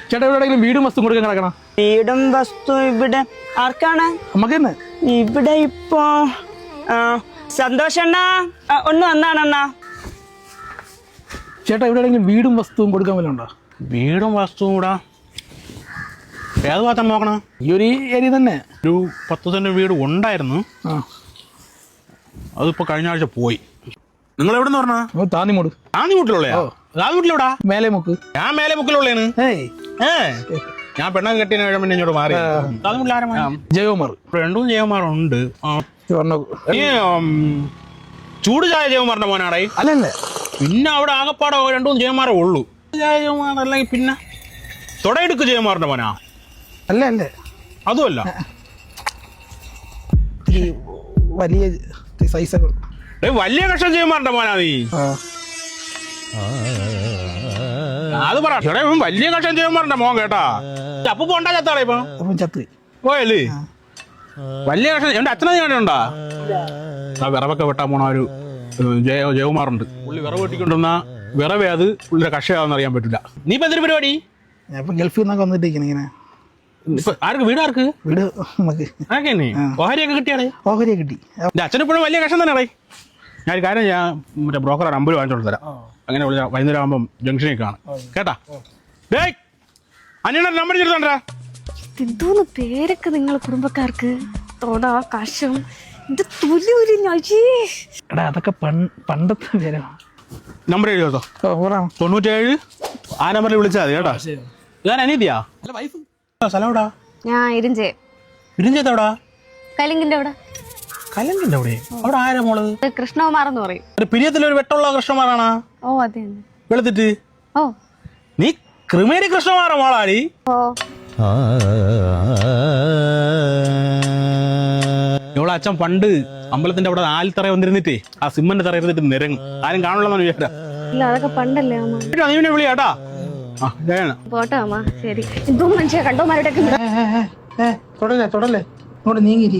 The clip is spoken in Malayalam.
ചേട്ടാ എവിടെയെങ്കിലും വീടും വസ്തു കൊടുക്കാൻ കിടക്കണം. വീടും വസ്തു ഇവിടെ ആർക്കാണ്? നമുക്ക് തന്നെ. ഇവിടെ ഇപ്പോ സന്തോഷണ്ണ ഒന്ന് വന്നാണണ്ണ. ചേട്ടാ എവിടെയെങ്കിലും വീടും വസ്തുവും കൊടുക്കാൻ വല്ല ഉണ്ടോ? വീടും വസ്തുവും കൂടാ ഏത് ഭാഗത്താണ് നോക്കണം? ഈ ഒരു ഏരിയ തന്നെ. ഒരു 10 സെന്റ് വീട് ഉണ്ടായിരുന്നു, അതിപ്പോ കഴിഞ്ഞ ആഴ്ച പോയി. നിങ്ങൾ എവിടെ നിന്ന് പറഞ്ഞാ? താന്നിമൂട്. താന്നിമുട്ടിലുള്ളയാ? താന്നിമുട്ടിലെവിടാ? മേലെ മുക്ക്. ഞാൻ മേലെ മുക്കിലുള്ളേന്ന്. ഞാൻ പെണ്ണൊക്കെ കെട്ടിയ പിന്നെ ഇങ്ങോട്ട് മാറി. ജയകുമാർ. 2 ജയകുമാറുണ്ട്. ചൂട് ചായ ജയകുമാറിന്റെ മോനാടേ? അല്ലല്ലേ. പിന്നെ അവിടെ ആകപ്പാടെ 2-3 ജയകുമാരേ ഉള്ളൂ. ജയകുമാർ അല്ലെങ്കിൽ പിന്നെ തൊടയെടുക്ക് ജയകുമാറിന്റെ മോനാ? അല്ല അല്ലേ, അതുമല്ല. വലിയ സൈസൊക്കെ വലിയ കഷ്ടം ജയകുമാറിന്റെ മോനാ നീ? അത് പറ. വലിയ കഷ്ടം ജയകുമാറിന്റെ മോൻ കേട്ടാ. അപ്പൊ പോണ്ടാ ചത്താളെ ഇപ്പൊ? ചത്ത് പോയല്ലേ? വലിയ കഷ്ടം. എന്റെ അച്ഛനെ കണ്ടിട്ടുണ്ടാ? വിറവൊക്കെ വെട്ടാൻ പോണ ഒരു ജയകുമാറുണ്ട്. പുള്ളി വിറവ് വെട്ടിക്കൊണ്ടുവന്ന വിറവേ അത് പുള്ളിയുടെ കക്ഷയാണെന്ന് അറിയാൻ പറ്റില്ല. നീ ഇപ്പൊ എന്തൊരു പരിപാടി? ഗൾഫിൽ നിന്നൊക്കെ വന്നിട്ടിരിക്കണ ഇങ്ങനെ. ആർക്ക് വീട്? ആർക്ക് വീട്? നമുക്ക് ഓഹരിയൊക്കെ കിട്ടിയാടേ? ഓഹരിയെ കിട്ടി. എന്റെ അച്ഛനിപ്പോഴും വലിയ കഷ്ടം തന്നെ. ഞാൻ കാര്യം ഞാൻ മറ്റേ ബ്രോക്കർ അമ്പത് വാങ്ങിച്ചോണ്ട് തരാം. അങ്ങനെ വൈകുന്നേരം ആകുമ്പം ജംഗ്ഷനിൽ കാണാം കേട്ടാ. അനിയനെ നമ്പർ ചെറുതാണ്ടാ. എന്തോന്ന് പേരൊക്കെ നിങ്ങളെ കുടുംബക്കാർക്ക്? തോടാ കശം എടാ അതൊക്കെ പണ്ടത്തെ പേരാ. നമ്പർ എഴുതോ? 97 ആ നമ്പറിൽ വിളിച്ചാൽ മതി കേട്ടാ. ഞാൻ അനീതിയാ? സ്ഥലം എവിടാ? ഞാൻ ഇരിഞ്ചേ. ഇരിഞ്ചേത്താ? കലിങ്കിന്റെ അവിടെ. കലങ്കിന്റെ അവിടെ? അവിടെ ആരാ മോള്? കൃഷ്ണകുമാറെന്ന് പറയും. പിരിയത്തിലൊരു വെട്ടമുള്ള കൃഷ്ണകുമാറാണാ? ഓ അതെ. വെളുത്തിട്ട്? ഓ നീ ക്രിമേരി കൃഷ്ണകുമാറ മോളാടി? ഓ ഇവളെ അച്ഛൻ പണ്ട് അമ്പലത്തിന്റെ അവിടെ ആൽത്തറ വന്നിരുന്നിട്ടേ ആ സിമ്മന്റെ തറ ഇരുന്നിട്ട് നിരങ്ങും. ആരും കാണുള്ളൂ വിചാരിച്ചാ. ഇല്ല അതൊക്കെ പണ്ടല്ലേ അമ്മ. നീ പിന്നെ വിളിയാട്ടാ. പോട്ടെ അമ്മ. ശരി. എന്തോ മനുഷ്യ കണ്ടോ മാരുടെ തൊടല്ലേ ഇങ്ങോട്ട് നീങ്ങിരി.